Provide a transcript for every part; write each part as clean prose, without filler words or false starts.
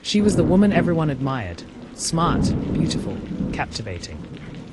She was the woman everyone admired. Smart, beautiful, captivating.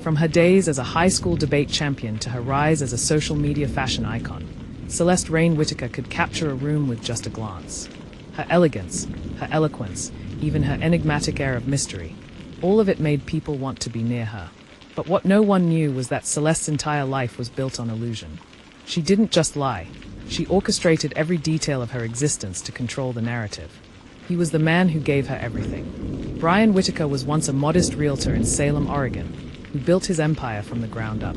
From her days as a high school debate champion to her rise as a social media fashion icon, Celeste Whitaker could capture a room with just a glance. Her elegance, her eloquence, even her enigmatic air of mystery, all of it made people want to be near her. But what no one knew was that Celeste's entire life was built on illusion. She didn't just lie. She orchestrated every detail of her existence to control the narrative. He was the man who gave her everything. Brian Whitaker was once a modest realtor in Salem, Oregon, who built his empire from the ground up.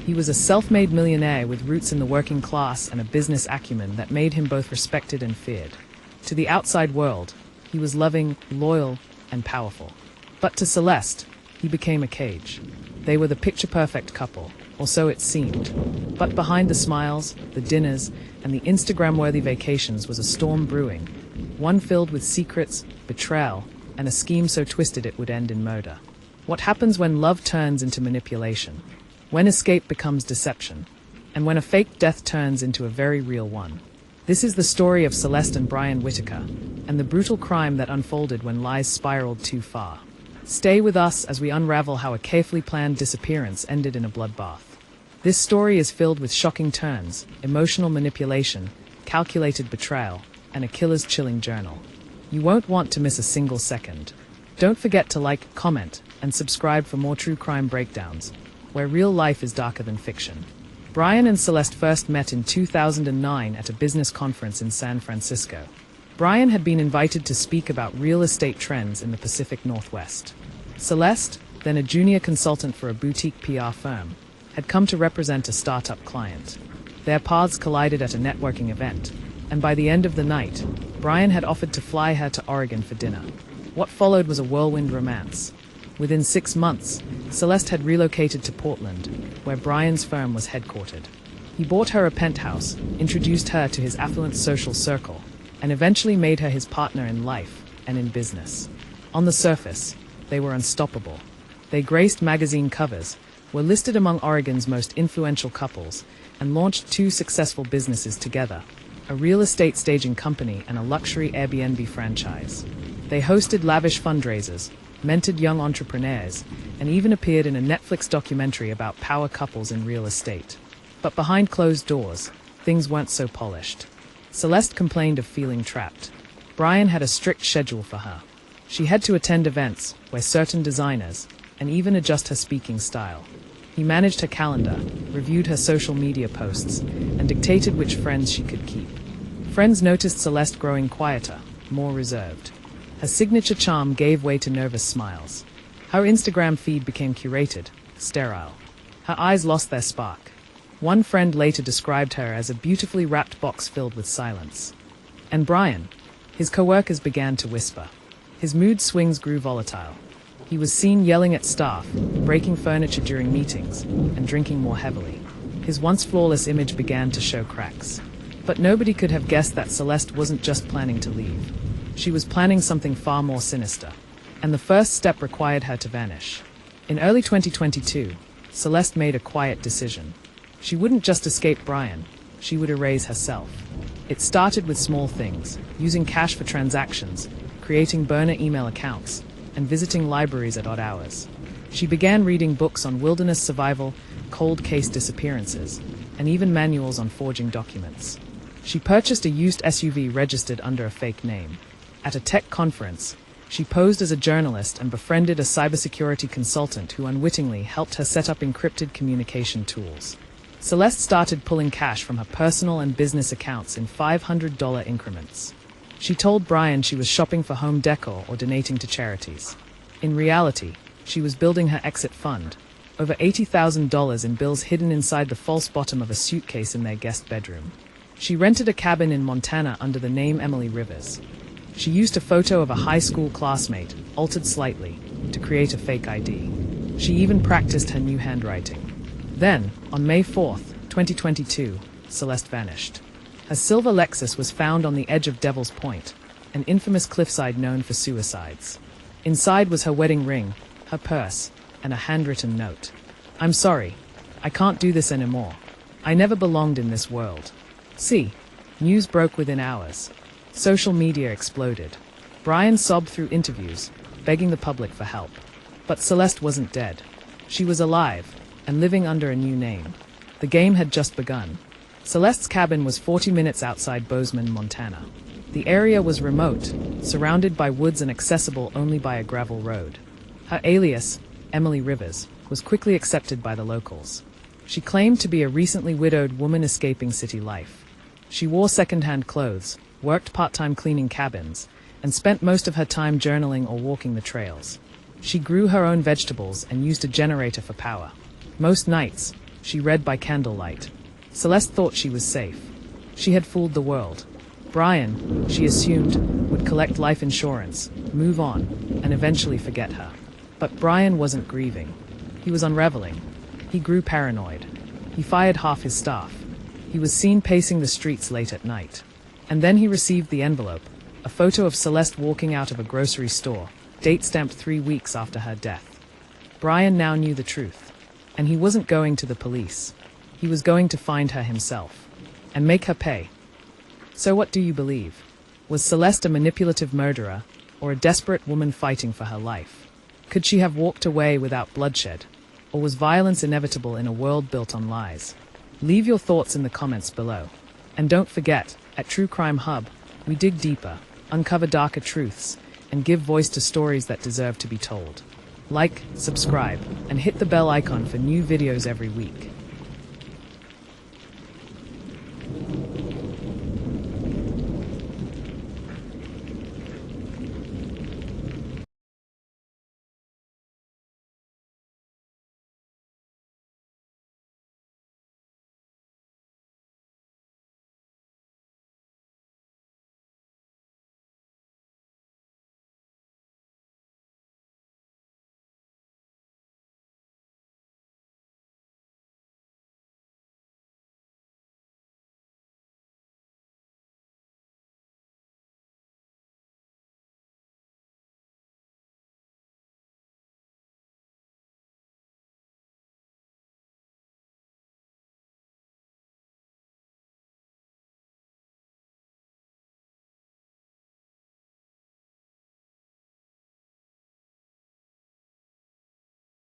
He was a self-made millionaire with roots in the working class and a business acumen that made him both respected and feared. To the outside world, he was loving, loyal, and powerful. But to Celeste, he became a cage. They were the picture-perfect couple, or so it seemed. But behind the smiles, the dinners, and the Instagram-worthy vacations was a storm brewing, one filled with secrets, betrayal, and a scheme so twisted it would end in murder. What happens when love turns into manipulation? When escape becomes deception? And when a fake death turns into a very real one? This is the story of Celeste and Brian Whitaker, and the brutal crime that unfolded when lies spiraled too far. Stay with us as we unravel how a carefully planned disappearance ended in a bloodbath. This story is filled with shocking turns, emotional manipulation, calculated betrayal, and a killer's chilling journal. You won't want to miss a single second. Don't forget to like, comment, and subscribe for more true crime breakdowns, where real life is darker than fiction. Brian and Celeste first met in 2009 at a business conference in San Francisco. Brian had been invited to speak about real estate trends in the Pacific Northwest. Celeste, then a junior consultant for a boutique PR firm, had come to represent a startup client. Their paths collided at a networking event, and by the end of the night, Brian had offered to fly her to Oregon for dinner. What followed was a whirlwind romance. Within 6 months, Celeste had relocated to Portland, where Brian's firm was headquartered. He bought her a penthouse, introduced her to his affluent social circle, and eventually made her his partner in life and in business. On the surface, they were unstoppable. They graced magazine covers, were listed among Oregon's most influential couples, and launched 2 successful businesses together, a real estate staging company and a luxury Airbnb franchise. They hosted lavish fundraisers, mentored young entrepreneurs, and even appeared in a Netflix documentary about power couples in real estate. But behind closed doors, things weren't so polished. Celeste complained of feeling trapped. Brian had a strict schedule for her. She had to attend events, wear certain designers, and even adjust her speaking style. He managed her calendar, reviewed her social media posts, and dictated which friends she could keep. Friends noticed Celeste growing quieter, more reserved. Her signature charm gave way to nervous smiles. Her Instagram feed became curated, sterile. Her eyes lost their spark. One friend later described her as a beautifully wrapped box filled with silence. And Brian, his coworkers began to whisper. His mood swings grew volatile. He was seen yelling at staff, breaking furniture during meetings, and drinking more heavily. His once flawless image began to show cracks. But nobody could have guessed that Celeste wasn't just planning to leave. She was planning something far more sinister. And the first step required her to vanish. In early 2022, Celeste made a quiet decision. She wouldn't just escape Brian, she would erase herself. It started with small things, using cash for transactions, creating burner email accounts, and visiting libraries at odd hours. She began reading books on wilderness survival, cold case disappearances, and even manuals on forging documents. She purchased a used SUV registered under a fake name. At a tech conference, she posed as a journalist and befriended a cybersecurity consultant who unwittingly helped her set up encrypted communication tools. Celeste started pulling cash from her personal and business accounts in $500 increments. She told Brian she was shopping for home decor or donating to charities. In reality, she was building her exit fund, over $80,000 in bills hidden inside the false bottom of a suitcase in their guest bedroom. She rented a cabin in Montana under the name Emily Rivers. She used a photo of a high school classmate, altered slightly, to create a fake ID. She even practiced her new handwriting. Then, on May 4th, 2022, Celeste vanished. Her silver Lexus was found on the edge of Devil's Point, an infamous cliffside known for suicides. Inside was her wedding ring, her purse, and a handwritten note. "I'm sorry. I can't do this anymore. I never belonged in this world." News broke within hours. Social media exploded. Brian sobbed through interviews, begging the public for help. But Celeste wasn't dead. She was alive, and living under a new name. The game had just begun. Celeste's cabin was 40 minutes outside Bozeman, Montana. The area was remote, surrounded by woods and accessible only by a gravel road. Her alias, Emily Rivers, was quickly accepted by the locals. She claimed to be a recently widowed woman escaping city life. She wore second-hand clothes, worked part-time cleaning cabins, and spent most of her time journaling or walking the trails. She grew her own vegetables and used a generator for power. Most nights, she read by candlelight. Celeste thought she was safe. She had fooled the world. Brian, she assumed, would collect life insurance, move on, and eventually forget her. But Brian wasn't grieving. He was unraveling. He grew paranoid. He fired half his staff. He was seen pacing the streets late at night. And then he received the envelope, a photo of Celeste walking out of a grocery store, date stamped 3 weeks after her death. Brian now knew the truth. And he wasn't going to the police. He was going to find her himself. And make her pay. So what do you believe? Was Celeste a manipulative murderer, or a desperate woman fighting for her life? Could she have walked away without bloodshed? Or was violence inevitable in a world built on lies? Leave your thoughts in the comments below. And don't forget, at True Crime Hub, we dig deeper, uncover darker truths, and give voice to stories that deserve to be told. Like, subscribe, and hit the bell icon for new videos every week.